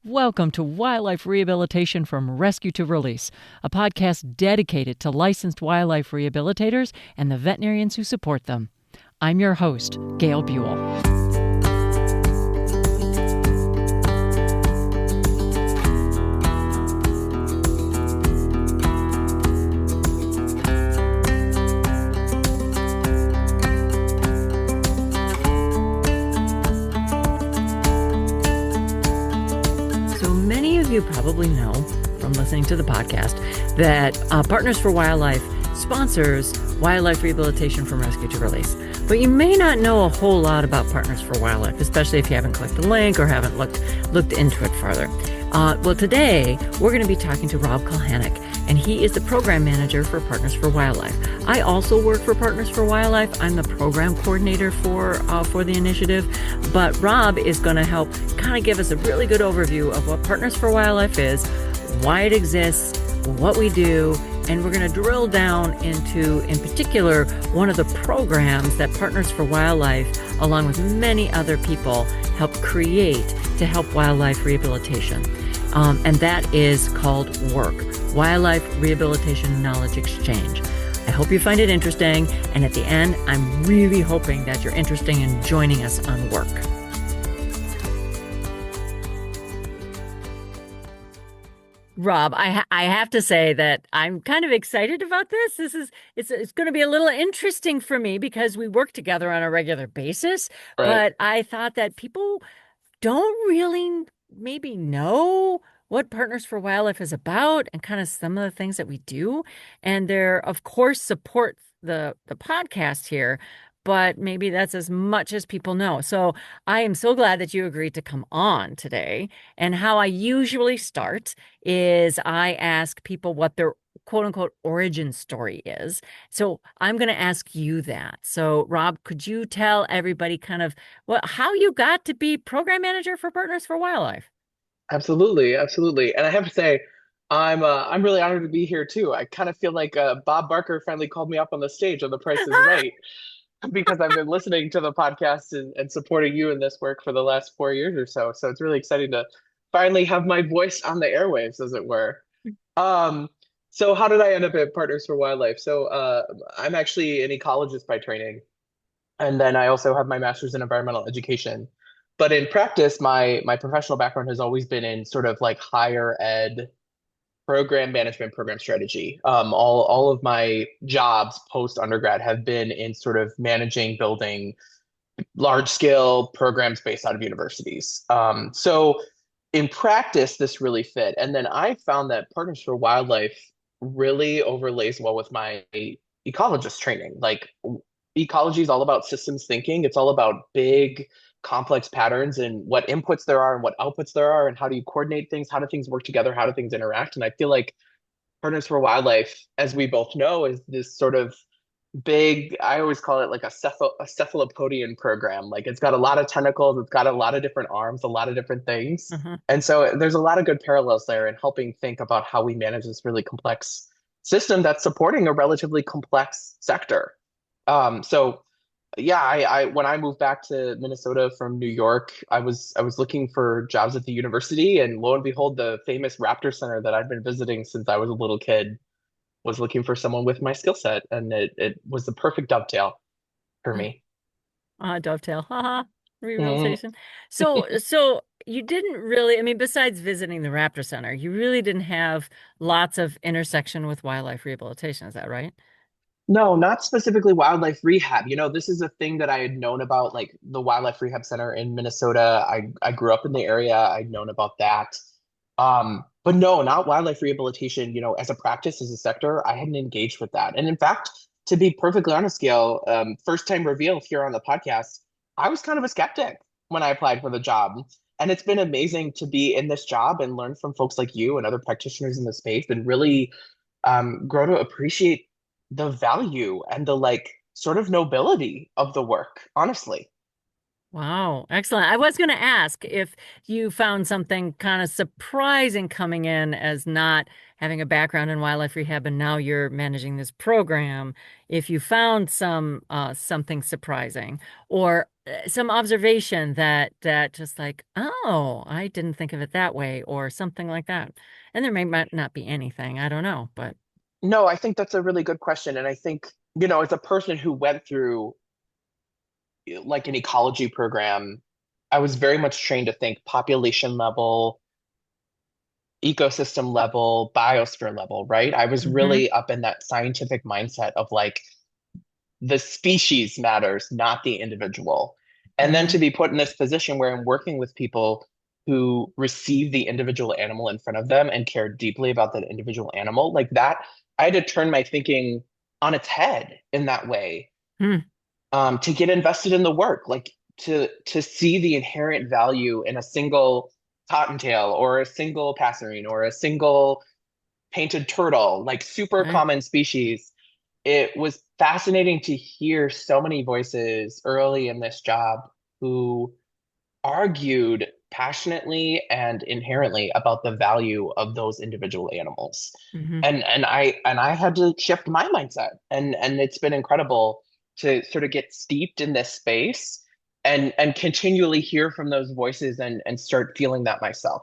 Welcome to Wildlife Rehabilitation from Rescue to Release, a podcast dedicated to licensed wildlife rehabilitators and the veterinarians who support them. I'm your host, Gail Buell. You probably know from listening to the podcast that Partners for Wildlife sponsors wildlife rehabilitation from rescue to release. But you may not know a whole lot about Partners for Wildlife, especially if you haven't clicked the link or haven't looked into it further. Well, today we're going to be talking to Rob Kulhanek, and he is the Program Manager for Partners for Wildlife. I also work for Partners for Wildlife. I'm the Program Coordinator for the initiative, but Rob is going to help kind of give us a really good overview of what Partners for Wildlife is, why it exists, what we do, and we're going to drill down into, in particular, one of the programs that Partners for Wildlife, along with many other people, help create to help wildlife rehabilitation. And that is called WRKE, Wildlife Rehabilitation Knowledge Exchange. I hope you find it interesting, and at the end, I'm really hoping that you're interested in joining us on WRKE. Rob, I have to say that I'm kind of excited about this. It's going to be a little interesting for me because we work together on a regular basis, Right. but I thought that people don't really maybe know what Partners for Wildlife is about and kind of some of the things that we do. And they're, of course, support the podcast here, but maybe that's as much as people know. So I am so glad that you agreed to come on today. And how I usually start is I ask people what their quote unquote origin story is. So I'm going to ask you that. So Rob, could you tell everybody kind of how you got to be program manager for Partners for Wildlife? Absolutely, absolutely. And I have to say, I'm really honored to be here too. I kind of feel like Bob Barker finally called me up on the stage on The Price is Right because I've been listening to the podcast and supporting you in this work for the last 4 years or so. So it's really exciting to finally have my voice on the airwaves, as it were. Um, so how did I end up at Partners for Wildlife? So I'm actually an ecologist by training. And then I also have my master's in environmental education. But in practice, my professional background has always been in sort of like higher ed program management, program strategy. All of my jobs post undergrad have been in sort of managing, building large scale programs based out of universities. So in practice, this really fit. And then I found that Partners for Wildlife really overlays well with my ecologist training. Like ecology is all about systems thinking. It's all about big, complex patterns and what inputs there are and what outputs there are, and how do you coordinate things? How do things work together? How do things interact? And I feel like Partners for Wildlife, as we both know, is this sort of big, I always call it like a cephalopodian program. Like it's got a lot of tentacles, it's got a lot of different arms, a lot of different things. Uh-huh. And so there's a lot of good parallels there in helping think about how we manage this really complex system that's supporting a relatively complex sector. So yeah, I when I moved back to Minnesota from New York, I was looking for jobs at the university, and lo and behold, the famous Raptor Center that I'd been visiting since I was a little kid was looking for someone with my skill set, and it was the perfect dovetail for me. Dovetail, haha, Mhm. rehabilitation. So you didn't really, I mean, besides visiting the Raptor Center, you really didn't have lots of intersection with wildlife rehabilitation. Is that right? No, not specifically wildlife rehab. This is a thing that I had known about, like the Wildlife Rehab Center in Minnesota. I grew up in the area. I'd known about that. But no, not wildlife rehabilitation, as a practice, as a sector, I hadn't engaged with that. And in fact, to be perfectly honest, Gail, first time reveal here on the podcast, I was kind of a skeptic when I applied for the job. And it's been amazing to be in this job and learn from folks like you and other practitioners in the space and really grow to appreciate the value and the like sort of nobility of the work, honestly. Wow, excellent. I was going to ask if you found something kind of surprising coming in as not having a background in wildlife rehab and now you're managing this program. If you found something surprising, or some observation that just like, oh, I didn't think of it that way, or something like that. And there might not be anything. I don't know, but No, I think that's a really good question. And I think, as a person who went through like an ecology program, I was very much trained to think population level, ecosystem level, biosphere level, right? I was hmm really up in that scientific mindset of like the species matters, not the individual. And then to hmm be put in this position where I'm working with people who receive the individual animal in front of them and care deeply about that individual animal, like that, I had to turn my thinking on its head in that way, hmm, to get invested in the work, like to see the inherent value in a single cottontail or a single passerine or a single painted turtle, like super right. common species. It was fascinating to hear so many voices early in this job who argued passionately and inherently about the value of those individual animals. hmm And I had to shift my mindset. And it's been incredible to sort of get steeped in this space and continually hear from those voices and start feeling that myself.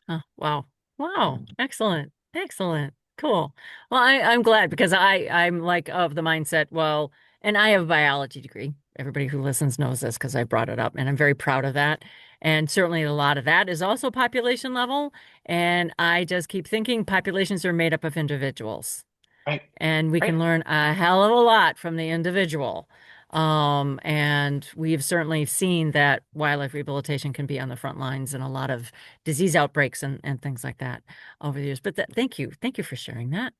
Oh, wow. Wow. Excellent. Excellent. Cool. Well, I'm glad because I'm like of the mindset, well, and I have a biology degree. Everybody who listens knows this because I brought it up, and I'm very proud of that. And certainly a lot of that is also population level. And I just keep thinking populations are made up of individuals Right. and we Right. can learn a hell of a lot from the individual. And we've certainly seen that wildlife rehabilitation can be on the front lines in a lot of disease outbreaks and things like that over the years. But thank you. Thank you for sharing that.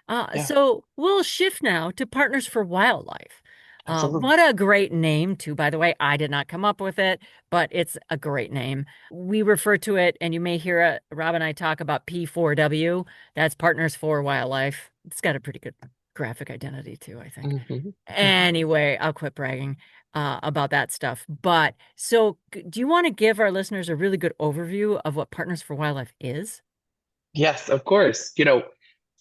Yeah, So we'll shift now to Partners for Wildlife. absolutely. What a great name, too. By the way, I did not come up with it, but it's a great name. We refer to it, and you may hear Rob and I talk about P4W. That's Partners for Wildlife. It's got a pretty good graphic identity too, I think. Hmm. Hmm. Anyway, I'll quit bragging about that stuff. But so, do you want to give our listeners a really good overview of what Partners for Wildlife is? Yes, of course.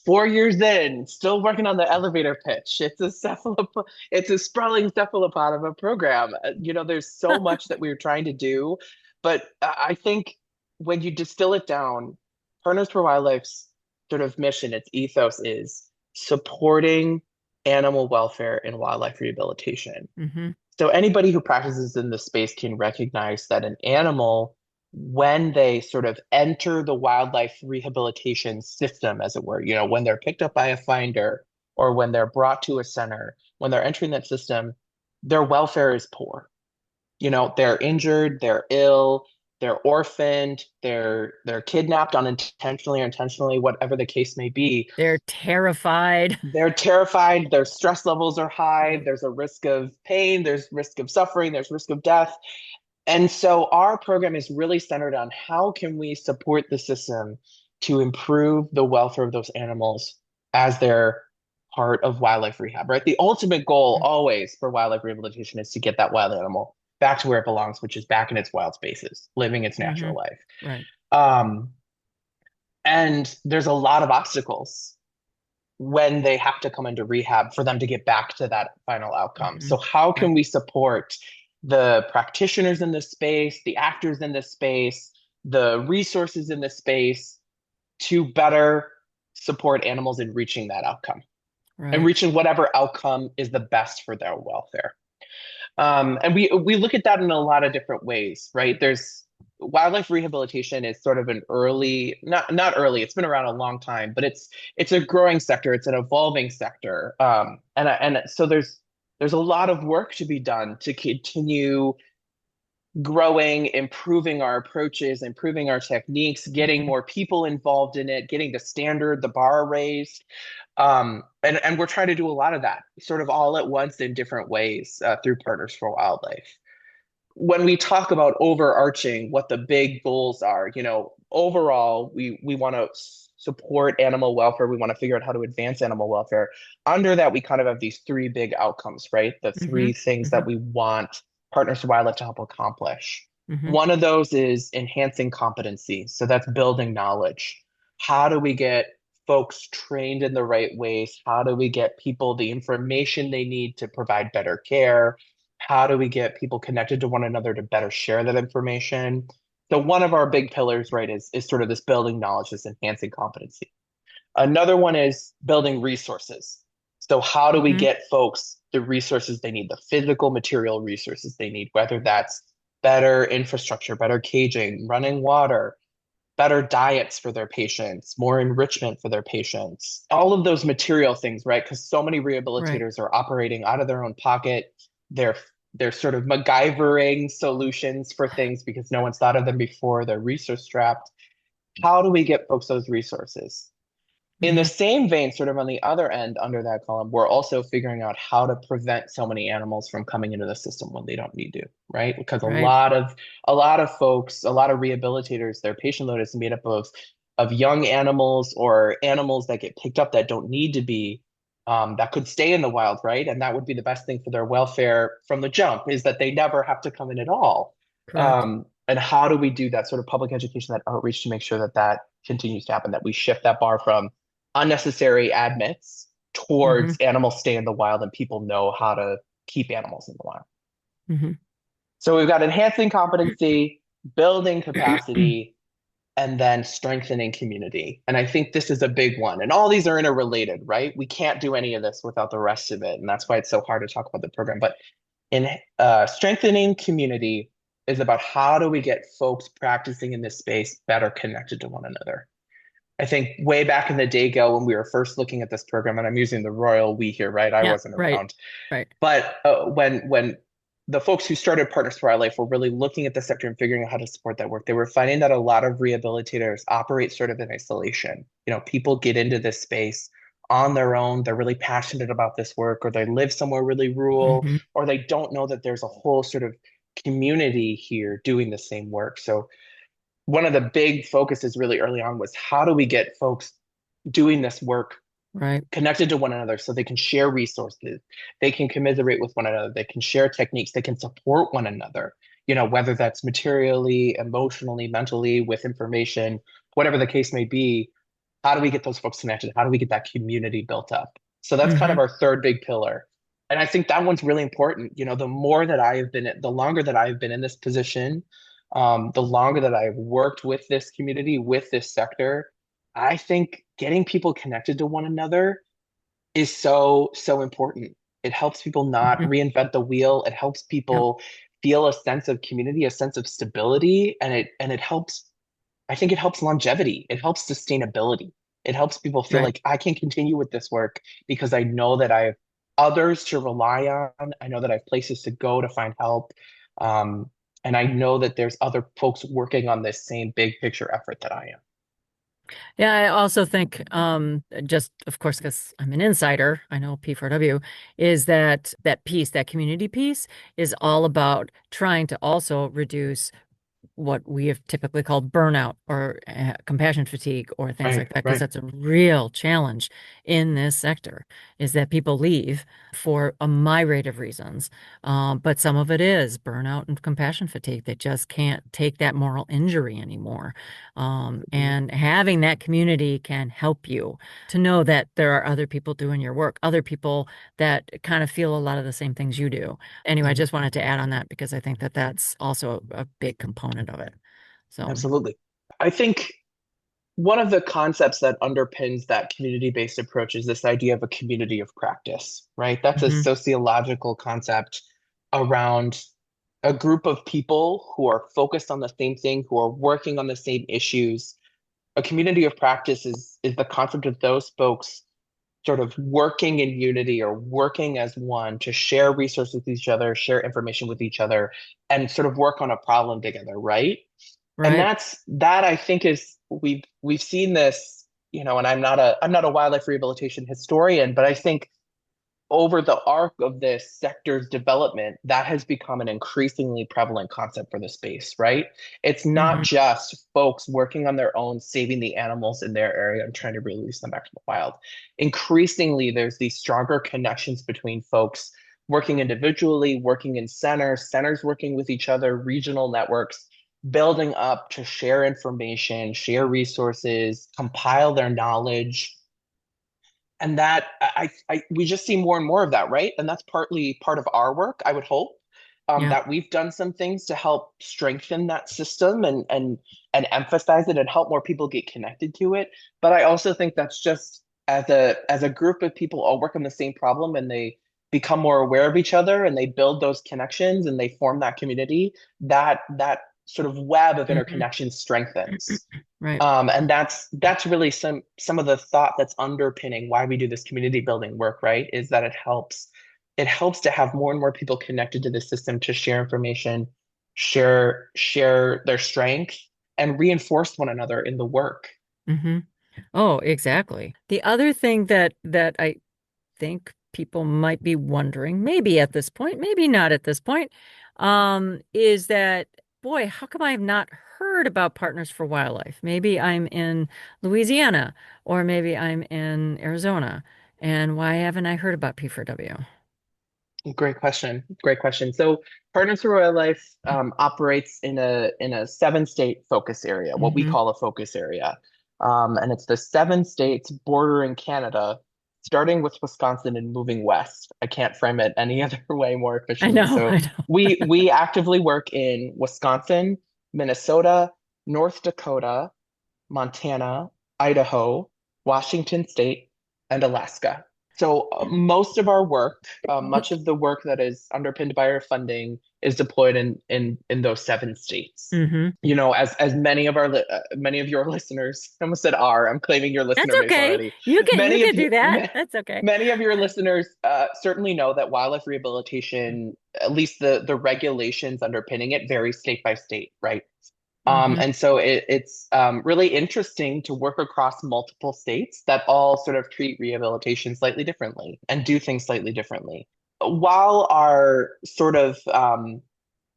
4 years in, still working on the elevator pitch. It's a sprawling cephalopod of a program. There's so much that we're trying to do, but I think when you distill it down, Partners for Wildlife's sort of mission, its ethos is supporting animal welfare and wildlife rehabilitation. hmm So anybody who practices in this space can recognize that an animal, when they sort of enter the wildlife rehabilitation system, as it were, when they're picked up by a finder or when they're brought to a center, when they're entering that system, their welfare is poor. They're injured, they're ill, they're orphaned, they're kidnapped unintentionally or intentionally, whatever the case may be. They're terrified. They're terrified, their stress levels are high, Right. there's a risk of pain, there's risk of suffering, there's risk of death. And so our program is really centered on how can we support the system to improve the welfare of those animals as they're part of wildlife rehab, right? The ultimate goal always for wildlife rehabilitation is to get that wild animal back to where it belongs, which is back in its wild spaces, living its hmm natural life. Right. Um, and there's a lot of obstacles when they have to come into rehab for them to get back to that final outcome. hmm So, how can Right. we support the practitioners in this space, the actors in this space, the resources in this space to better support animals in reaching that outcome and Right. reaching whatever outcome is the best for their welfare? And we look at that in a lot of different ways, right? There's wildlife rehabilitation is sort of an early, not early, it's been around a long time, but it's a growing sector, it's an evolving sector. And so there's a lot of work to be done to continue growing, improving our approaches, improving our techniques, getting hmm more people involved in it, getting the standard, the bar raised. And we're trying to do a lot of that sort of all at once in different ways through Partners for Wildlife. When we talk about overarching what the big goals are, overall, we want to support animal welfare. We want to figure out how to advance animal welfare. Under that, we kind of have these three big outcomes, right? The hmm three things hmm that we want Partners for Wildlife to help accomplish. hmm One of those is enhancing competency. So that's building knowledge. How do we get folks trained in the right ways? How do we get people the information they need to provide better care? How do we get people connected to one another to better share that information? So one of our big pillars, right, is sort of this building knowledge, this enhancing competency. Another one is building resources. So how do we Hmm. get folks the resources they need, the physical material resources they need, whether that's better infrastructure, better caging, running water, better diets for their patients, more enrichment for their patients, all of those material things, right? Because so many Right. rehabilitators are operating out of their own pocket. They're they're sort of MacGyvering solutions for things because no one's thought of them before. They're resource strapped. How do we get folks those resources? In the Hmm. same vein, sort of on the other end under that column, we're also figuring out how to prevent so many animals from coming into the system when they don't need to, right? Because Right. a lot of folks, a lot of rehabilitators, their patient load is made up of young animals or animals that get picked up that don't need to be, that could stay in the wild, right? And that would be the best thing for their welfare from the jump, is that they never have to come in at all. Correct. And how do we do that sort of public education, that outreach to make sure that that continues to happen, that we shift that bar from unnecessary admits Hmm. towards animals stay in the wild and people know how to keep animals in the wild. Hmm. So we've got enhancing competency, building capacity, and then strengthening community. And I think this is a big one. And all these are interrelated, right? We can't do any of this without the rest of it. And that's why it's so hard to talk about the program. But in strengthening community is about how do we get folks practicing in this space better connected to one another. I think way back in the day, Gail, when we were first looking at this program, and I'm using the royal we here, right? I Yeah. wasn't Right. around, Right. but when the folks who started Partners for Wildlife were really looking at the sector and figuring out how to support that work, they were finding that a lot of rehabilitators operate sort of in isolation. You know, people get into this space on their own. They're really passionate about this work, or they live somewhere really rural, Hmm. or they don't know that there's a whole sort of community here doing the same work. So one of the big focuses really early on was how do we get folks doing this work Right. connected to one another so they can share resources, they can commiserate with one another, they can share techniques, they can support one another, you know, whether that's materially, emotionally, mentally, with information, whatever the case may be. How do we get those folks connected? How do we get that community built up? So that's kind Hmm. of our third big pillar. And I think that one's really important. You know, the more that I have been, the longer that I've been in this position, the longer that I've worked with this community, with this sector, I think getting people connected to one another is so important. It helps people not Hmm. reinvent the wheel. It helps Yep. people feel a sense of community, a sense of stability, and it helps. I think it helps longevity. It helps sustainability. It helps people feel Right. like I can continue with this work because I know that I have others to rely on. I know that I have places to go to find help. Um, and I know that there's other folks working on this same big picture effort that I am. Yeah, I also think, just of course, because I'm an insider, I know P4W, is that piece, that community piece, is all about trying to also reduce what we have typically called burnout or compassion fatigue or things Right, like that, because right. that's a real challenge in this sector, is that people leave for a myriad of reasons. But some of it is burnout and compassion fatigue. They just can't take that moral injury anymore. Mhm. And having that community can help you to know that there are other people doing your work, other people that kind of feel a lot of the same things you do. Anyway, I Mhm. just wanted to add on that because I think that that's also a big component of it. So, Absolutely. I think one of the concepts that underpins that community-based approach is this idea of a community of practice, right? That's a hmm. sociological concept around a group of people who are focused on the same thing, who are working on the same issues. A community of practice is the concept of those folks sort of working in unity or working as one to share resources with each other, share information with each other, and sort of work on a problem together, right? And Right. that I think is we've seen this, you know, and I'm not a wildlife rehabilitation historian, but I think over the arc of this sector's development, that has become an increasingly prevalent concept for the space, right? It's not Hmm. just folks working on their own, saving the animals in their area and trying to release them back to the wild. Increasingly, there's these stronger connections between folks working individually, working in centers, centers working with each other, regional networks, building up to share information, share resources, compile their knowledge, and that we just see more and more of that, right? And that's partly part of our work, I would hope. Yeah. that we've done some things to help strengthen that system and emphasize it and help more people get connected to it. But I also think that's just as a group of people all work on the same problem and they become more aware of each other and they build those connections and they form that community, that sort of web of Hmm. interconnection strengthens. Right. And that's really some of the thought that's underpinning why we do this community building work, right? Is that it helps to have more and more people connected to the system to share information, share their strength, and reinforce one another in the work. Hmm. Oh, exactly. The other thing that I think people might be wondering, maybe at this point, maybe not at this point, is that, boy, how come I have not heard about Partners for Wildlife? Maybe I'm in Louisiana or maybe I'm in Arizona. And why haven't I heard about P4W? Great question. Great question. So Partners for Wildlife operates in a 7 state focus area, what we Hmm. call a focus area. And it's the 7 states bordering Canada, starting with Wisconsin and moving west. I can't frame it any other way more I efficiently. know, So I know. we actively work in Wisconsin, Minnesota, North Dakota, Montana, Idaho, Washington State, and Alaska. So most of our work, much of the work that is underpinned by our funding, is deployed in those 7 states. Hmm. As many of your listeners, I almost said are. I'm claiming your That's listener base okay. already. You Many of can you, do that. That's okay. many of your listeners certainly know that wildlife rehabilitation, at least the regulations underpinning it, vary state by state, right? Hmm. And so it's really interesting to work across multiple states that all sort of treat rehabilitation slightly differently and do things slightly differently. While our sort of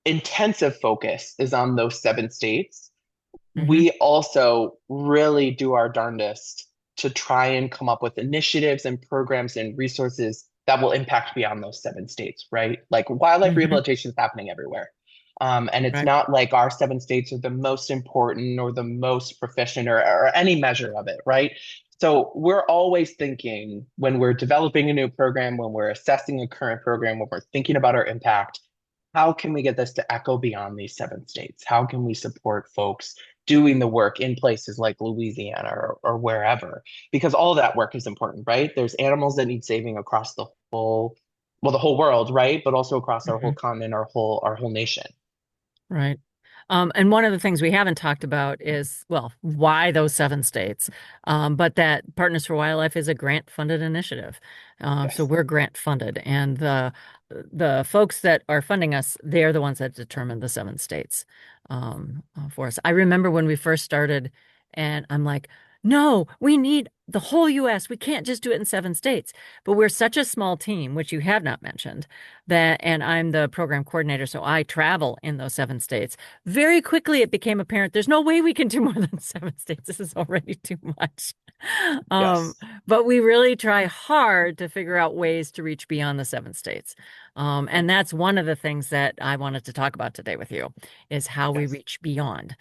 intensive focus is on those 7 states, Hmm. we also really do our darndest to try and come up with initiatives and programs and resources that will impact beyond those 7 states, right? Like wildlife Hmm. rehabilitation is happening everywhere. And it's Right. not like our 7 states are the most important or the most proficient or any measure of it, right? So we're always thinking when we're developing a new program, when we're assessing a current program, when we're thinking about our impact, how can we get this to echo beyond these 7 states? How can we support folks doing the work in places like Louisiana or wherever? Because all of that work is important, right? There's animals that need saving across the whole world, right? But also across our whole Hmm. continent, our whole nation. Right. And one of the things we haven't talked about is, well, why those 7 states, but that Partners for Wildlife is a grant-funded initiative. So Yes. we're grant-funded, and the folks that are funding us, they're the ones that determine the 7 states for us. I remember when we first started, and I'm like, no, we need the whole U.S. We can't just do it in 7 states. But we're such a small team, which you have not mentioned that, and I'm the program coordinator, so I travel in those 7 states. Very quickly, it became apparent there's no way we can do more than 7 states. This is already too much. Um, Yes. but we really try hard to figure out ways to reach beyond the 7 states. And that's one of the things that I wanted to talk about today with you is how we Yes. reach beyond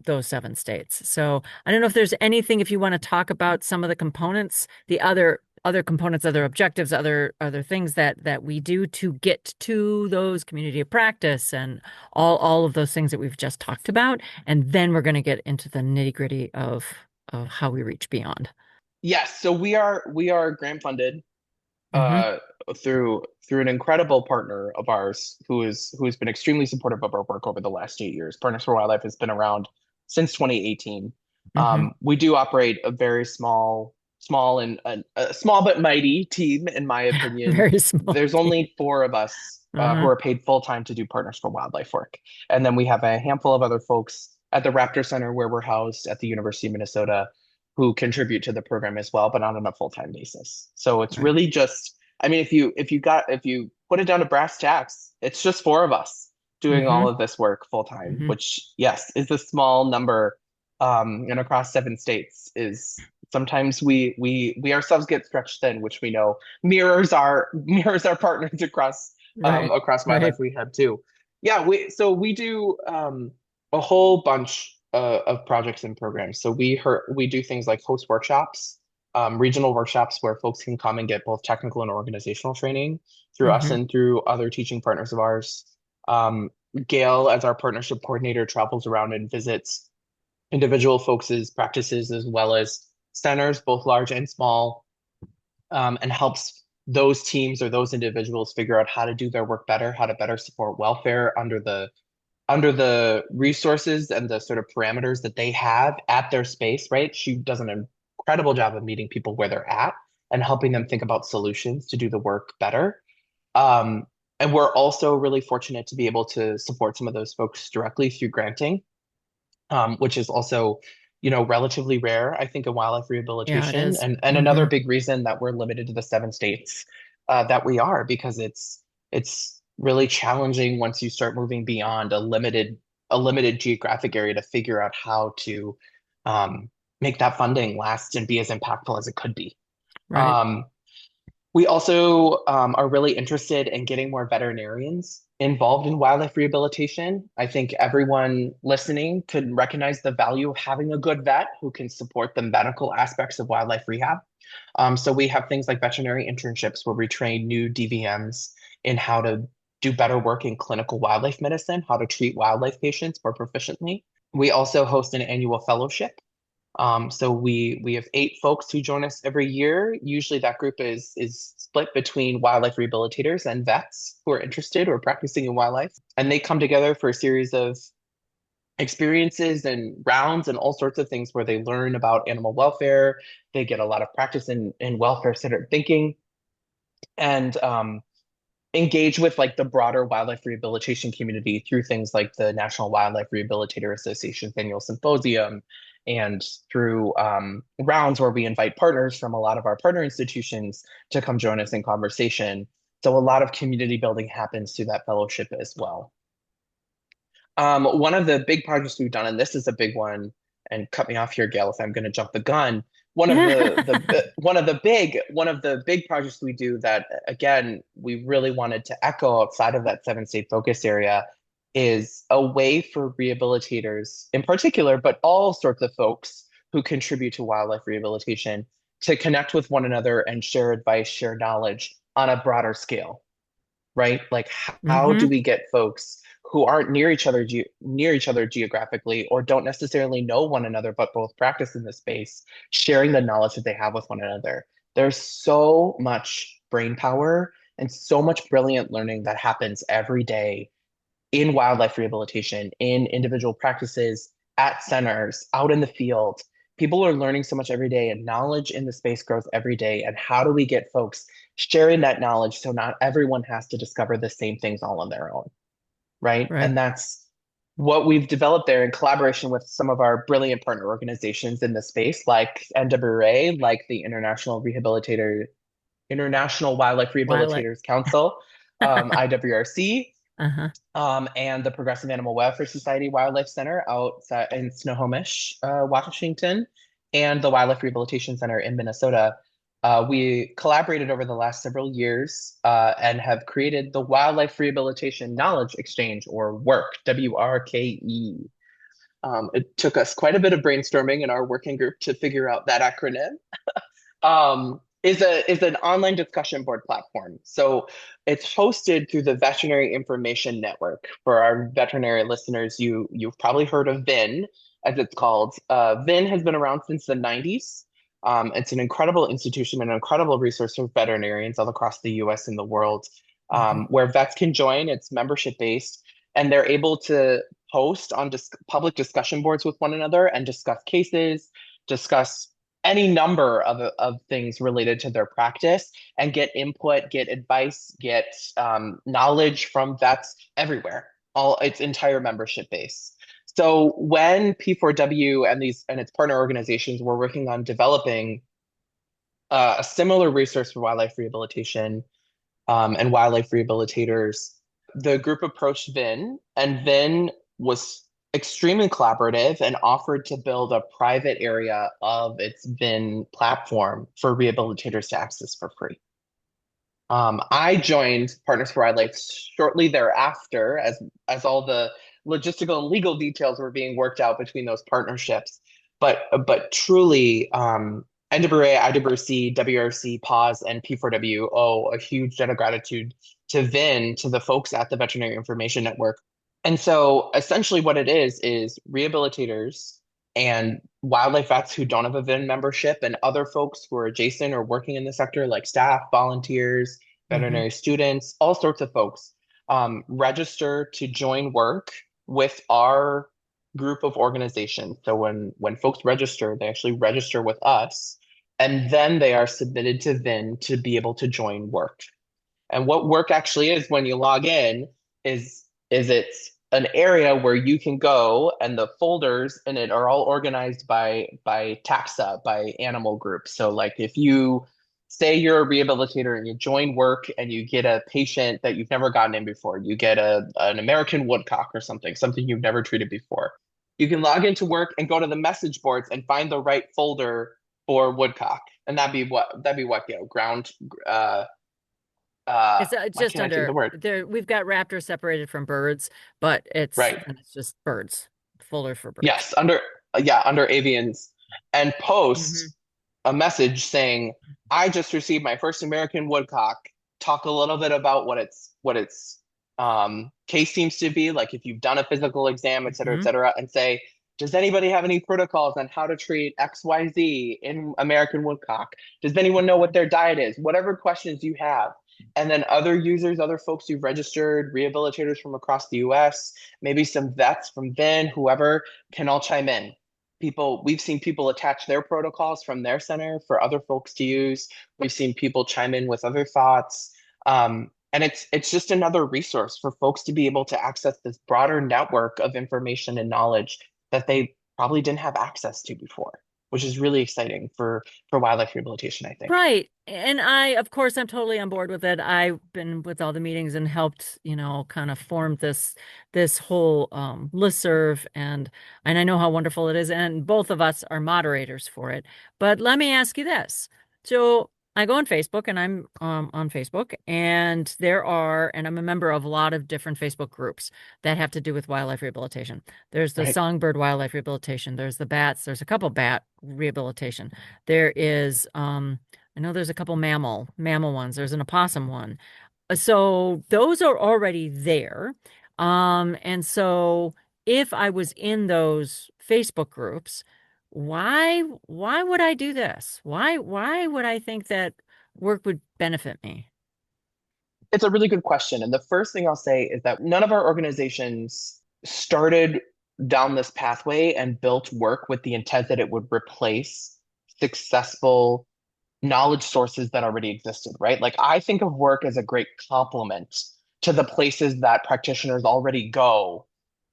those 7 states. So I don't know if there's anything, if you want to talk about some of the components, the other components, other objectives, other things that we do to get to those community of practice and all of those things that we've just talked about, and then we're going to get into the nitty-gritty of how we reach beyond. Yes. So we are grant funded Hmm. uh, through an incredible partner of ours who's been extremely supportive of our work over the last 8 years. Partners for Wildlife has been around since 2018. Hmm. We do operate a very small and a small but mighty team, in my opinion. Very small There's team. only 4 of us who Uh-huh. are paid full time to do Partners for Wildlife work, and then we have a handful of other folks at the Raptor Center where we're housed at the University of Minnesota who contribute to the program as well, but not on a full-time basis. So it's Right. really just, I mean, if you put it down to brass tacks, it's just 4 of us doing Hmm. all of this work full time, Hmm. which yes, is a small number, and across 7 states is sometimes we ourselves get stretched thin, which we know mirrors our partners Right. across Right. wildlife rehab too. Yeah, we do a whole bunch of projects and programs. So we do things like host workshops, regional workshops where folks can come and get both technical and organizational training through us Hmm. and through other teaching partners of ours. Gail, as our partnership coordinator, travels around and visits individual folks' practices as well as centers, both large and small, and helps those teams or those individuals figure out how to do their work better, how to better support welfare under the resources and the sort of parameters that they have at their space, right? She does an incredible job of meeting people where they're at and helping them think about solutions to do the work better. Um, and we're also really fortunate to be able to support some of those folks directly through granting, which is also, relatively rare, I think, in wildlife Yeah, it rehabilitation. is. And another Mm-hmm. big reason that we're limited to the 7 states that we are, because it's really challenging once you start moving beyond a limited geographic area to figure out how to um, make that funding last and be as impactful as it could be. Right. Um, we also are really interested in getting more veterinarians involved in wildlife rehabilitation. I think everyone listening could recognize the value of having a good vet who can support the medical aspects of wildlife rehab. So we have things like veterinary internships where we train new DVMs in how to do better work in clinical wildlife medicine, how to treat wildlife patients more proficiently. We also host an annual fellowship, so we have 8 folks who join us every year. Usually that group is split between wildlife rehabilitators and vets who are interested or practicing in wildlife. And they come together for a series of experiences and rounds and all sorts of things where they learn about animal welfare. They get a lot of practice in welfare-centered thinking and engage with like the broader wildlife rehabilitation community through things like the National Wildlife Rehabilitator Association's annual symposium and through rounds where we invite partners from a lot of our partner institutions to come join us in conversation. So a lot of community building happens through that fellowship as well. One of the big projects we've done, and this is a big one, and cut me off here, Gail, if I'm going to jump the gun. One of the big projects we do that again we really wanted to echo outside of that 7 state focus area is a way for rehabilitators in particular, but all sorts of folks who contribute to wildlife rehabilitation to connect with one another and share advice, share knowledge on a broader scale, right? Like how do Mm-hmm. we get folks who aren't near each other geographically or don't necessarily know one another but both practice in the space, sharing the knowledge that they have with one another? There's so much brain power and so much brilliant learning that happens every day in wildlife rehabilitation, in individual practices, at centers, out in the field. People are learning so much every day, and knowledge in the space grows every day. And how do we get folks sharing that knowledge so not everyone has to discover the same things all on their own, right? Right. And that's what we've developed there in collaboration with some of our brilliant partner organizations in the space, like NWRA, like the International Wildlife Wildlife. Rehabilitators Council, IWRC, Uh-huh. and the Progressive Animal Welfare Society Wildlife Center out in Snohomish, Washington, and the Wildlife Rehabilitation Center in Minnesota. We collaborated over the last several years and have created the Wildlife Rehabilitation Knowledge Exchange, or WRKE. It took us quite a bit of brainstorming in our working group to figure out that acronym. Is an online discussion board platform. So it's hosted through the Veterinary Information Network. For our veterinary listeners, you've probably heard of VIN, as it's called. VIN has been around since the 90s. It's an incredible institution, an incredible resource for veterinarians all across the U.S. and the world, Mm-hmm. where vets can join. It's membership based, and they're able to post on public discussion boards with one another and discuss cases, discuss any number of things related to their practice and get input, get advice, get knowledge from vets everywhere, all its entire membership base. So when P4W and its partner organizations were working on developing a similar resource for wildlife rehabilitation and wildlife rehabilitators, the group approached Vin, and Vin was extremely collaborative and offered to build a private area of its Vin platform for rehabilitators to access for free. I joined Partners for Wildlife shortly thereafter, as all the logistical and legal details were being worked out between those partnerships. But truly, NWA, IWRC, WRC, PAWS, and P4W owe a huge debt of gratitude to VIN, to the folks at the Veterinary Information Network. And so essentially what it is rehabilitators and wildlife vets who don't have a VIN membership and other folks who are adjacent or working in the sector, like staff, volunteers, Mm-hmm. veterinary students, all sorts of folks, register to join work with our group of organizations. So when folks register, they actually register with us, and then they are submitted to VIN to be able to join work. And what work actually is when you log in is it's an area where you can go and the folders in it are all organized by taxa, by animal groups. So like if you say you're a rehabilitator and you join work and you get a patient that you've never gotten in before, you get an American woodcock or something you've never treated before. You can log into work and go to the message boards and find the right folder for woodcock. And that'd be what, ground It's why just can't I think of the under word? there. We've got Raptor separated from birds, but Right. it's just birds, folder for birds. Yes, under avians, and Hmm. post a message saying, "I just received my first American woodcock." Talk a little bit about what its case seems to be, like if you've done a physical exam, et Hmm. cetera, and say, "Does anybody have any protocols on how to treat XYZ in American woodcock? Does anyone know what their diet is?" Whatever questions you have. And then other users, other folks who've registered, rehabilitators from across the US, maybe some vets from VIN, whoever, can all chime in. We've seen people attach their protocols from their center for other folks to use. We've seen people chime in with other thoughts. And it's just another resource for folks to be able to access this broader network of information and knowledge that they probably didn't have access to before, which is really exciting for wildlife rehabilitation, I think. Right. And of course, I'm totally on board with it. I've been with all the meetings and helped, kind of form this whole listserv, and I know how wonderful it is. And both of us are moderators for it. But let me ask you this. So I go on Facebook and I'm on Facebook, and and I'm a member of a lot of different Facebook groups that have to do with wildlife rehabilitation. There's the Right. songbird wildlife rehabilitation, there's the bats, there's a couple bat rehabilitation. There is I know there's a couple mammal ones. There's an opossum one. So those are already there. And so if I was in those Facebook groups, why would I do this? Why would I think that work would benefit me? It's a really good question. And the first thing I'll say is that none of our organizations started down this pathway and built work with the intent that it would replace successful knowledge sources that already existed, right? Like I think of work as a great complement to the places that practitioners already go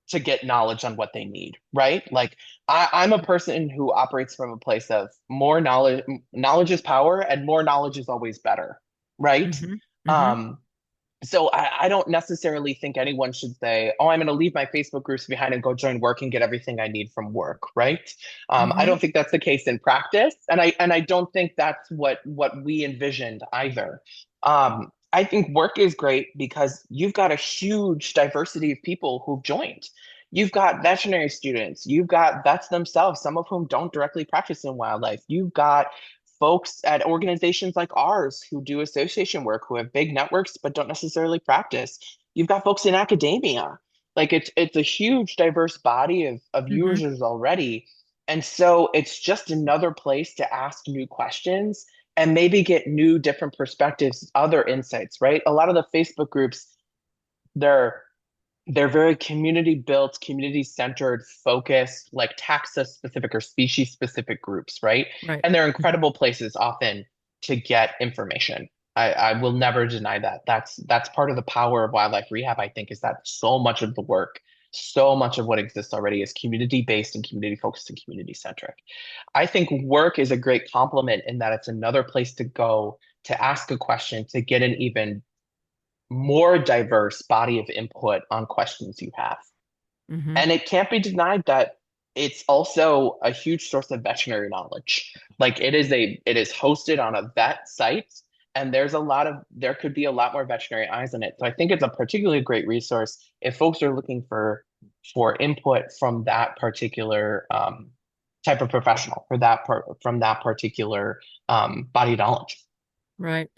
to get knowledge on what they need, right? Like I'm a person who operates from a place of more knowledge. Knowledge is power, and more knowledge is always better, right? Hmm. Hmm. Um, so I don't necessarily think anyone should say, "Oh, I'm going to leave my Facebook groups behind and go join work and get everything I need from work," right? I Hmm. don't think that's the case in practice, and I don't think that's what we envisioned either. I think work is great because you've got a huge diversity of people who've joined. You've got veterinary students, you've got vets themselves, some of whom don't directly practice in wildlife. You've got folks at organizations like ours who do association work, who have big networks but don't necessarily practice. You've got folks in academia. Like it's a huge diverse body of Hmm. users already. And so it's just another place to ask new questions and maybe get new different perspectives, other insights, right? A lot of the Facebook groups, they're they're very community built, community centered, focused, like taxa specific or species specific groups, right? Right. And they're Mhm. incredible places often to get information. I will never deny that. That's part of the power of wildlife rehab, I think, is that so much of the work, so much of what exists already is community based and community focused and community centric. I think work is a great complement in that it's another place to go to ask a question, to get an even more diverse body of input on questions you have. Hmm. And it can't be denied that it's also a huge source of veterinary knowledge. Like it is hosted on a vet site, and there could be a lot more veterinary eyes on it. So I think it's a particularly great resource if folks are looking for input from that particular type of professional, for that part from that particular body of knowledge. Right.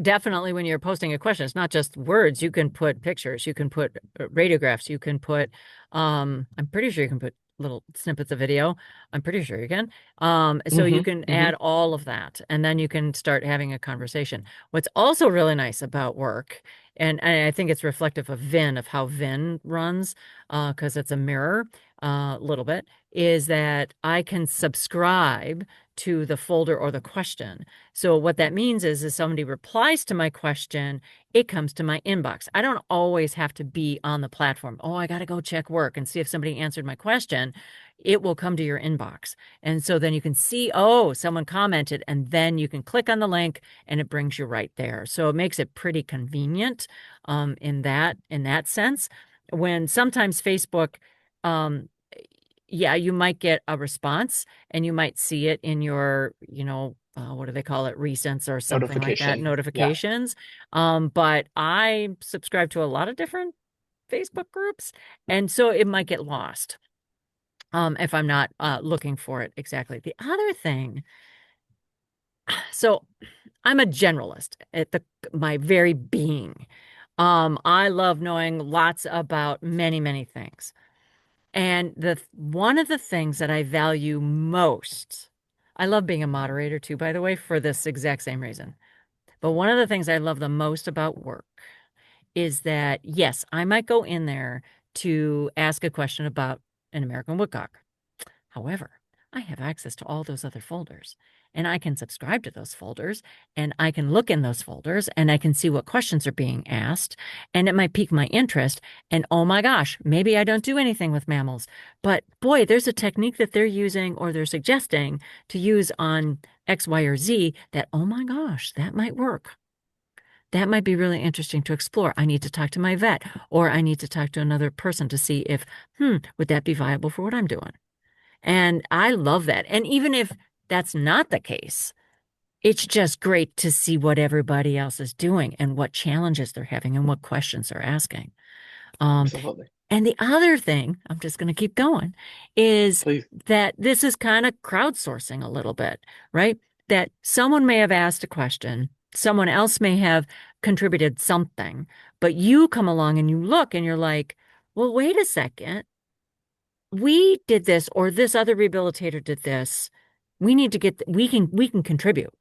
Definitely when you're posting a question, it's not just words. You can put pictures, you can put radiographs, you can put, I'm pretty sure you can put little snippets of video. I'm pretty sure you can. So you Hmm. can Hmm. add all of that, and then you can start having a conversation. What's also really nice about work, and I think it's reflective of Vin, of how Vin runs, because it's a mirror, a little bit, is that I can subscribe to the folder or the question. So what that means is somebody replies to my question, it comes to my inbox. I don't always have to be on the platform. Oh, I got to go check work and see if somebody answered my question. It will come to your inbox. And so then you can see, oh, someone commented, and then you can click on the link and it brings you right there. So it makes it pretty convenient in that sense. When sometimes Facebook, um, yeah, you might get a response and you might see it in your, what do they call it? Recents or something like that, Notification. Yeah. notifications. But I subscribe to a lot of different Facebook groups, and so it might get lost if I'm not looking for it exactly. The other thing, so I'm a generalist at my very being. I love knowing lots about many, many things. And the one of the things that I value most, I love being a moderator too, by the way, for this exact same reason. But one of the things I love the most about work is that, yes, I might go in there to ask a question about an American woodcock. However, I have access to all those other folders and I can subscribe to those folders and I can look in those folders and I can see what questions are being asked and it might pique my interest. And oh my gosh, maybe I don't do anything with mammals, but boy, there's a technique that they're using or they're suggesting to use on X, Y, or Z that, oh my gosh, that might work. That might be really interesting to explore. I need to talk to my vet or I need to talk to another person to see if, would that be viable for what I'm doing? And I love that. And even if that's not the case, it's just great to see what everybody else is doing and what challenges they're having and what questions they're asking. Um, Absolutely. and the other thing, I'm just going to keep going, is Please. that this is kind of crowdsourcing a little bit, right? That someone may have asked a question, someone else may have contributed something, but you come along and you look and you're like, well, wait a second, we did this or this other rehabilitator did this. We need to get, we can contribute.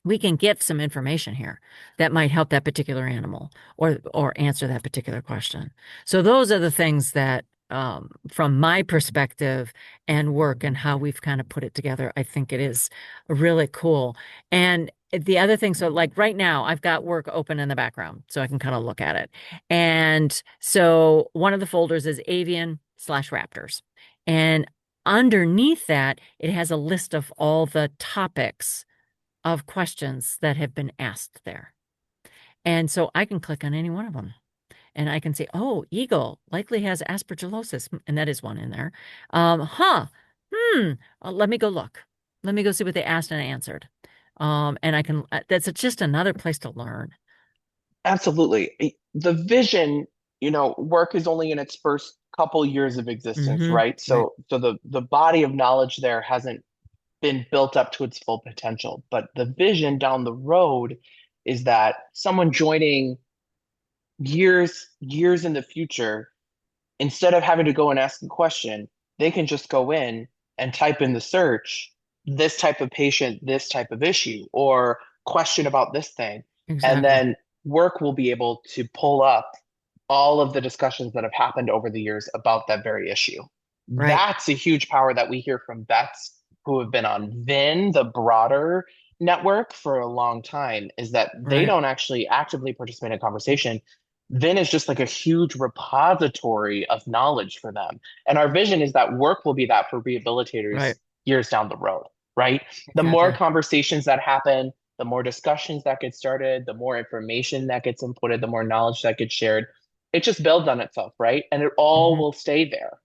We can give some information here that might help that particular animal or answer that particular question. So those are the things that from my perspective and work and how we've kind of put it together, I think it is really cool. And the other thing, so like right now, I've got work open in the background so I can kind of look at it. And so one of the folders is avian/raptors. And underneath that, it has a list of all the topics of questions that have been asked there. And so I can click on any one of them and I can say, oh, eagle likely has aspergillosis. And that is one in there. Huh. Let me go look. Let me go see what they asked and answered. And I can, that's just another place to learn. Absolutely. The vision, work is only in its first couple years of existence, right? Right. So the body of knowledge there hasn't been built up to its full potential. But the vision down the road is that someone joining years in the future, instead of having to go and ask a question, they can just go in and type in the search, this type of patient, this type of issue, or question about this thing. And Exactly. then work will be able to pull up all of the discussions that have happened over the years about that very issue. Right. That's a huge power that we hear from vets who have been on VIN, the broader network, for a long time, is that they Right. don't actually actively participate in conversation. VIN is just like a huge repository of knowledge for them. And our vision is that work will be that for rehabilitators Right. years down the road, right? The more Exactly. conversations that happen, the more discussions that get started, the more information that gets inputted, the more knowledge that gets shared. It just builds on itself, right? And it all Hmm. will stay there.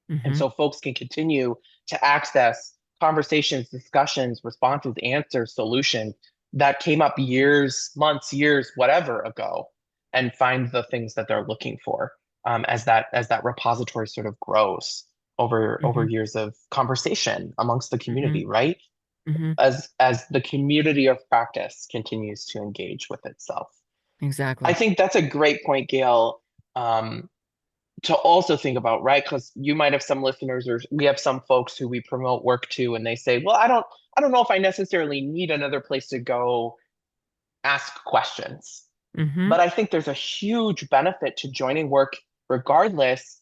And Hmm. so folks can continue to access conversations, discussions, responses, answers, solutions that came up years, months, years, whatever ago, and find the things that they're looking for as that repository sort of grows over Hmm. years of conversation amongst the Hmm. community, right? Hmm. as the community of practice continues to engage with itself. I Exactly. think that's a great point, Gail, um, to also think about, right? Because you might have some listeners, or we have some folks who we promote work to, and they say, "Well, I don't know if I necessarily need another place to go ask questions." Hmm. But I think there's a huge benefit to joining work regardless,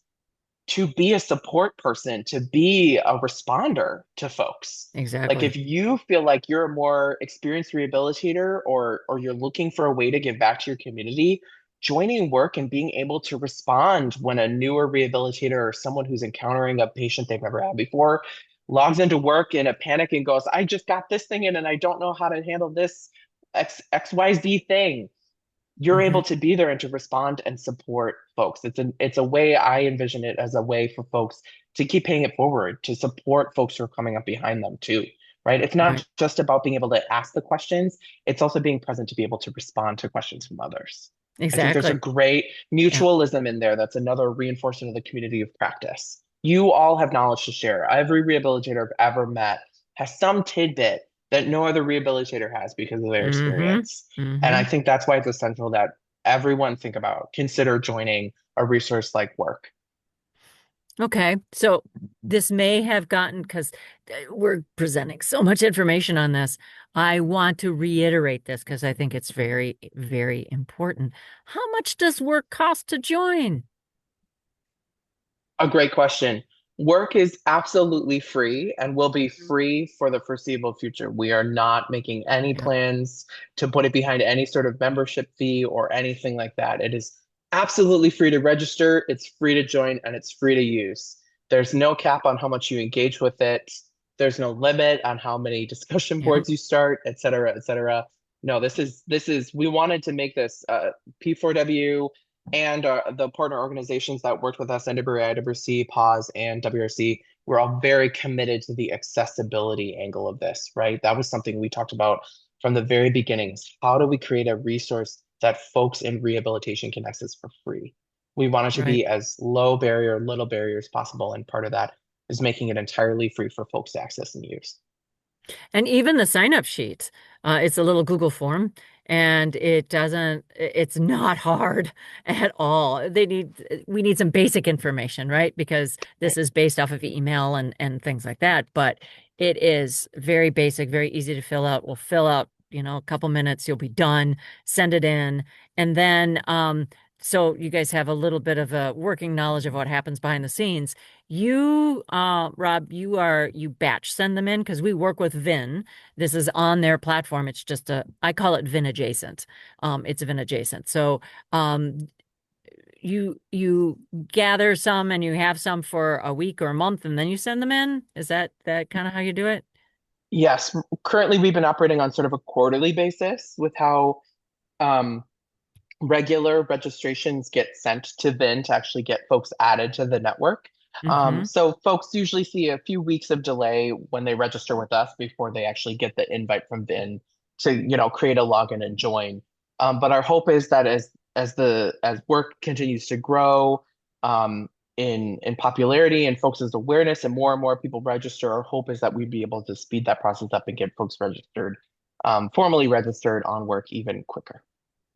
to be a support person, to be a responder to folks. Like Exactly. if you feel like you're a more experienced rehabilitator, or you're looking for a way to give back to your community, joining work and being able to respond when a newer rehabilitator or someone who's encountering a patient they've never had before logs into work in a panic and goes, I just got this thing in and I don't know how to handle this XYZ thing, you're Hmm. able to be there and to respond and support folks. It's a way, I envision it as a way for folks to keep paying it forward, to support folks who are coming up behind them too, right? It's not Right. just about being able to ask the questions, it's also being present to be able to respond to questions from others. I think there's a Exactly. great Yeah. mutualism in there. That's another reinforcement of the community of practice. You all have knowledge to share. Every rehabilitator I've ever met has some tidbit that no other rehabilitator has because of their Hmm. experience. And I Hmm. think that's why it's essential that everyone think about, consider joining a resource like work. Okay. So this may have gotten, because we're presenting so much information on this. I want to reiterate this because I think it's very, very important. How much does work cost to join? A great question. Work is absolutely free and will be free for the foreseeable future. We are not making any Yeah. plans to put it behind any sort of membership fee or anything like that. It is absolutely free to register, it's free to join, and it's free to use. There's no cap on how much you engage with it. There's no limit on how many discussion Yeah. boards you start, et cetera, et cetera. No, this is we wanted to make this P4W and the partner organizations that worked with us, NWA, IWC, PAWS, and WRC, we're all very committed to the accessibility angle of this, right? That was something we talked about from the very beginnings. How do we create a resource that folks in rehabilitation can access for free? We want it to Right. be as low barrier, little barrier as possible. And part of that is making it entirely free for folks to access and use. And even the sign up sheet, it's a little Google form and it's not hard at all. We need some basic information, right? Because this Right. is based off of email and things like that. But it is very basic, very easy to fill out. We'll fill out, a couple minutes, you'll be done, send it in. And then, so you guys have a little bit of a working knowledge of what happens behind the scenes. Rob, you batch send them in because we work with Vin. This is on their platform. It's just I call it Vin adjacent. It's Vin adjacent. So, um, you gather some and you have some for a week or a month and then you send them in. Is that kind of how you do it? Yes, currently we've been operating on sort of a quarterly basis with how um, regular registrations get sent to VIN to actually get folks added to the network. Mm-hmm. So folks usually see a few weeks of delay when they register with us before they actually get the invite from VIN to, create a login and join. But our hope is that as work continues to grow in popularity and folks' awareness and more people register, our hope is that we'd be able to speed that process up and get folks registered, formally registered on work even quicker.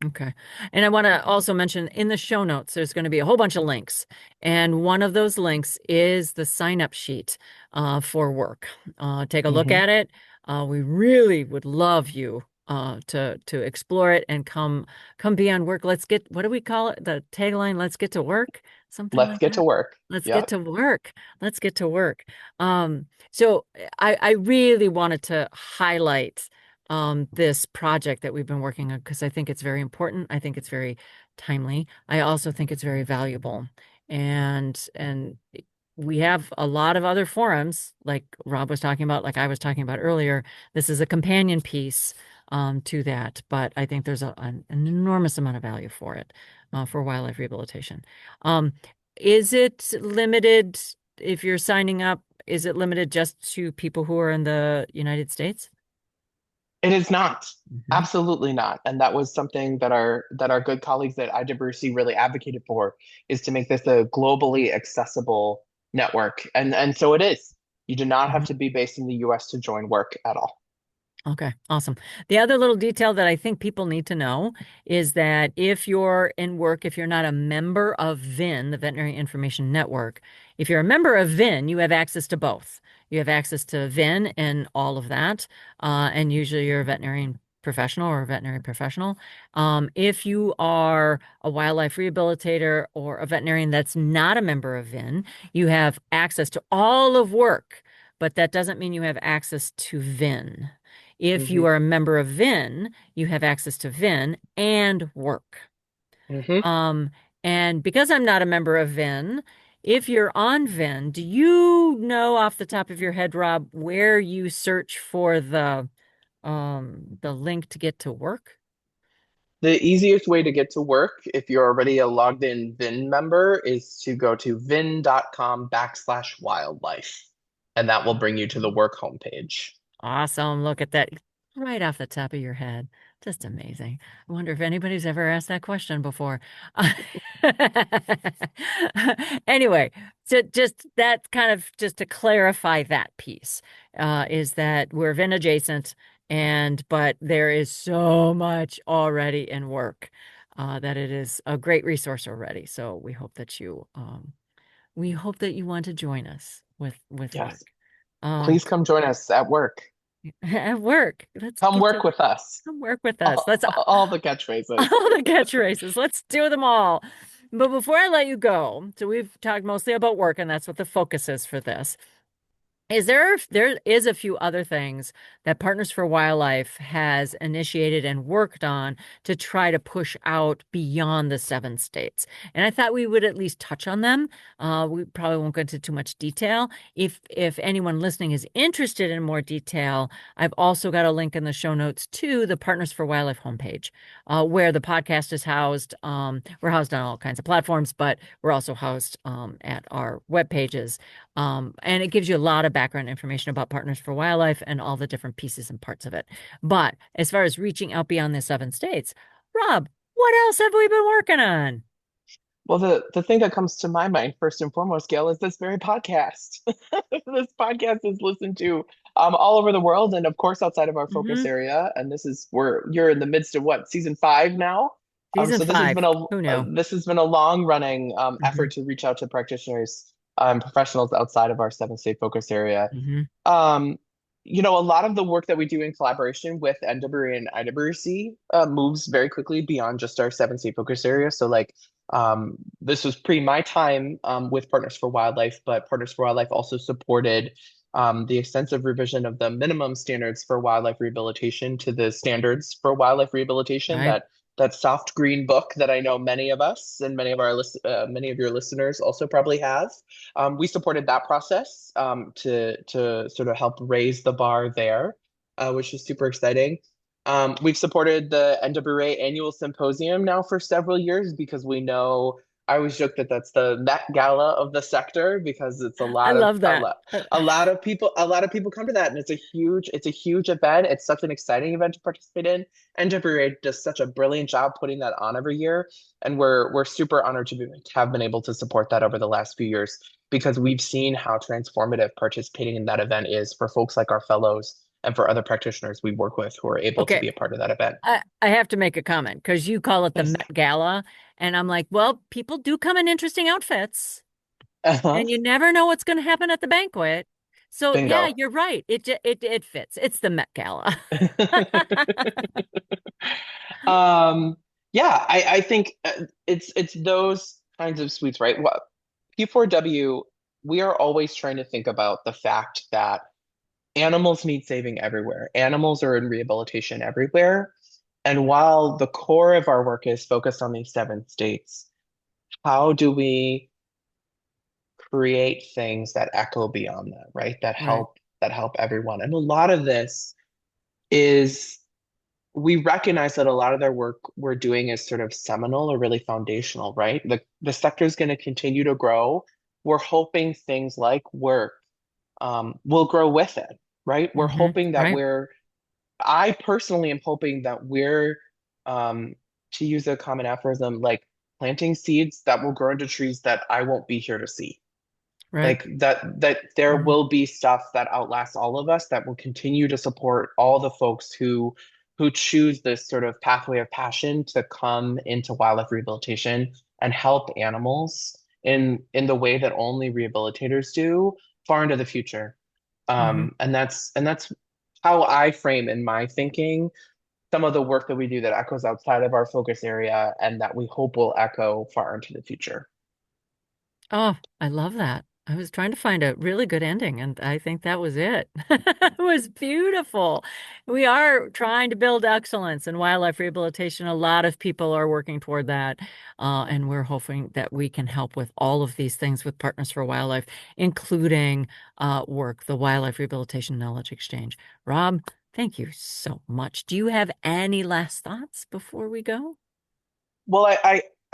Okay. And I want to also mention in the show notes, there's going to be a whole bunch of links. And one of those links is the sign up sheet for work. Take a look Mhm. at it. We really would love you to explore it and come be on work. Let's get, what do we call it? The tagline, let's get to work, something Let's like get to that. work. Let's get Yep. to work. Let's get to work. So I really wanted to highlight this project that we've been working on because I think it's very important. I think it's very timely. I also think it's very valuable. And we have a lot of other forums, like Rob was talking about, like I was talking about earlier. This is a companion piece to that, but I think there's an enormous amount of value for it for wildlife rehabilitation. Um, is it limited if you're signing up? Is it limited just to people who are in the United States? It is not. Mhm. Absolutely not. And that was something that our good colleagues at IWC really advocated for, is to make this a globally accessible network. And so it is. You do not have Mhm. to be based in the US to join work at all. Okay, awesome. The other little detail that I think people need to know is that if you're in work, if you're not a member of VIN, the Veterinary Information Network, if you're a member of VIN, you have access to both. You have access to VIN and all of that. And usually you're a veterinarian professional or a veterinary professional. If you are a wildlife rehabilitator or a veterinarian that's not a member of VIN, you have access to all of work, but that doesn't mean you have access to VIN. If you Hmm. are a member of VIN, you have access to VIN and work. Hmm. Um, and because I'm not a member of VIN, if you're on VIN, do you know off the top of your head, Rob, where you search for the link to get to work? The easiest way to get to work, if you're already a logged in VIN member, is to go to vin.com/wildlife, and that will bring you to the work homepage. Awesome. Look at that right off the top of your head. Just amazing. I wonder if anybody's ever asked that question before. Anyway, so just that kind of just to clarify that piece, is that we're Venn adjacent and but there is so much already in work, that it is a great resource already. So we hope that you want to join us with Yes. work. Um, Please come join us at work. At work. Let's Come get work to with us. come work with us. All, Let's all the catchphrases. all the catchphrases. Let's do them all. But before I let you go, so we've talked mostly about work, and that's what the focus is for this. There is a few other things that Partners for Wildlife has initiated and worked on to try to push out beyond the 7 states. And I thought we would at least touch on them. We probably won't go into too much detail. If anyone listening is interested in more detail, I've also got a link in the show notes to the Partners for Wildlife homepage, where the podcast is housed. We're housed on all kinds of platforms, but we're also housed at our web pages, and it gives you a lot of background information about Partners for Wildlife and all the different pieces and parts of it. But as far as reaching out beyond the 7 states, Rob, what else have we been working on? Well, the thing that comes to my mind first and foremost, Gail, is this very podcast. This podcast is listened to all over the world, and of course outside of our focus Hmm. area. And this is where you're in the midst of what, season 5 now. Season So this has been 5. a Who knew? this has been a long running Hmm. effort to reach out to practitioners, professionals outside of our 7 state focus area. Hmm. Um, a lot of the work that we do in collaboration with NWRE and IWRC moves very quickly beyond just our 7 state focus area. So like this was pre my time with Partners for Wildlife, but Partners for Wildlife also supported the extensive revision of the minimum standards for wildlife rehabilitation to the standards for wildlife rehabilitation, Right. that soft green book that I know many of us and many of your listeners also probably have. We supported that process to sort of help raise the bar there, which is super exciting. We've supported the NWA annual symposium now for several years because we know, I always joke that that's the Met Gala of the sector because it's I love that. a lot of people come to that, and it's a huge event. It's such an exciting event to participate in. NWA does such a brilliant job putting that on every year, and we're super honored to have been able to support that over the last few years because we've seen how transformative participating in that event is for folks like our fellows and for other practitioners we work with who are able to Okay, be a part of that event. I have to make a comment because you call it the Yes. Met Gala, and I'm like, well, people do come in interesting outfits. Uh-huh. And you never know what's going to happen at the banquet. So yeah, Bingo. you're right. It fits. It's the Met Gala. um, yeah, I think it's those kinds of suites, right? What P4W, we are always trying to think about the fact that animals need saving everywhere. Animals are in rehabilitation everywhere. And while the core of our work is focused on these 7 states, how do we create things that echo beyond that, right? Right. That help everyone. And a lot of this is, we recognize that a lot of their work we're doing is sort of seminal or really foundational, right? The sector is going to continue to grow. We're hoping things like work will grow with it, right? We're Hmm. hoping that Right. I personally am hoping that we're, um, to use a common aphorism, like planting seeds that will grow into trees that I won't be here to see. Right. Like that there Mhm. will be stuff that outlasts all of us that will continue to support all the folks who choose this sort of pathway of passion to come into wildlife rehabilitation and help animals in the way that only rehabilitators do far into the future. Mhm. And that's how I frame in my thinking some of the work that we do that echoes outside of our focus area and that we hope will echo far into the future. Oh, I love that. I was trying to find a really good ending, and I think that was it. It was beautiful. We are trying to build excellence in wildlife rehabilitation. A lot of people are working toward that, and we're hoping that we can help with all of these things with Partners for Wildlife, including work, the Wildlife Rehabilitation Knowledge Exchange. Rob, thank you so much. Do you have any last thoughts before we go? Well,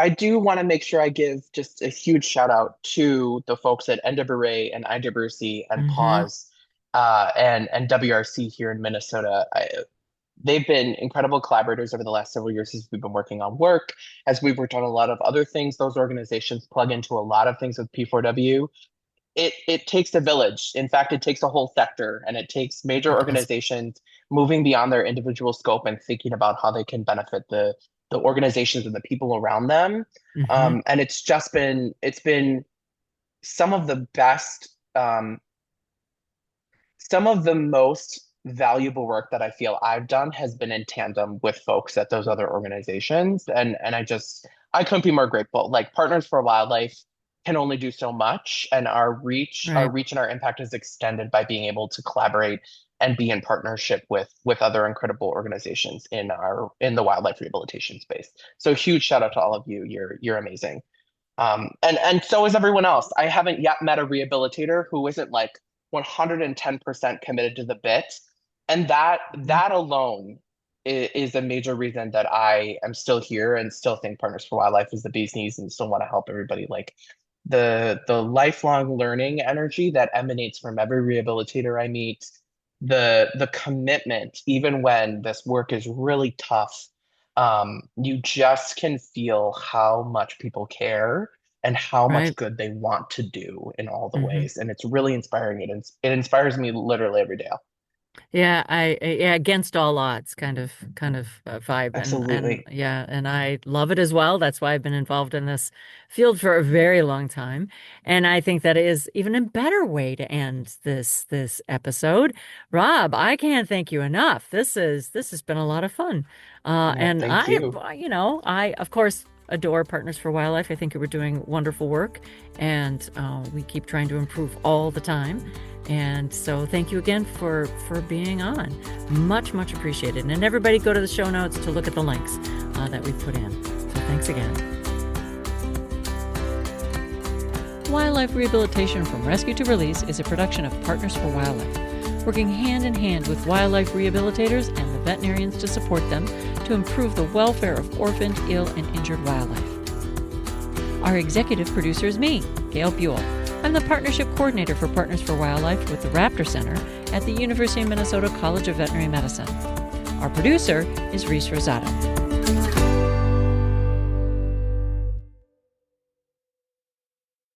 I do want to make sure I give just a huge shout out to the folks at NWRA and IWRC and Mm-hmm. Pause and WRC here in Minnesota. They've been incredible collaborators over the last several years as we've been working on work, as we've worked on a lot of other things. Those organizations plug into a lot of things with P4W. It takes a village. In fact, it takes a whole sector, and it takes major It does. organizations moving beyond their individual scope and thinking about how they can benefit the organizations and the people around them. Mm-hmm. And it's been some of the best, some of the most valuable work that I feel I've done has been in tandem with folks at those other organizations. And I couldn't be more grateful. Like Partners for Wildlife can only do so much, and our Right. reach and our impact is extended by being able to collaborate and be in partnership with other incredible organizations in the wildlife rehabilitation space. So huge shout out to all of you. You're amazing. And so is everyone else. I haven't yet met a rehabilitator who isn't like 110% committed to the bit. And that alone is a major reason that I am still here and still think Partners for Wildlife is the bee's knees and still want to help everybody. Like the lifelong learning energy that emanates from every rehabilitator I meet, the commitment, even when this work is really tough, you just can feel how much people care and how much Right. good they want to do in all the Mm-hmm. ways. And it's really inspiring. It inspires me literally every day. Yeah, yeah, against all odds kind of vibe, and Absolutely. yeah, and I love it as well. That's why I've been involved in this field for a very long time, and I think that is even a better way to end this episode. Rob, I can't thank you enough. This has been a lot of fun, Well, and thank you. I of course adore Partners for Wildlife. I think we're doing wonderful work, and we keep trying to improve all the time. And so thank you again for being on. Much appreciated. And everybody go to the show notes to look at the links that we put in. So thanks again. Wildlife Rehabilitation from Rescue to Release is a production of Partners for Wildlife, working hand in hand with wildlife rehabilitators and the veterinarians to support them to improve the welfare of orphaned, ill, and injured wildlife. Our executive producer is me, Gail Buell. I'm the Partnership Coordinator for Partners for Wildlife with the Raptor Center at the University of Minnesota College of Veterinary Medicine. Our producer is Reese Rosado.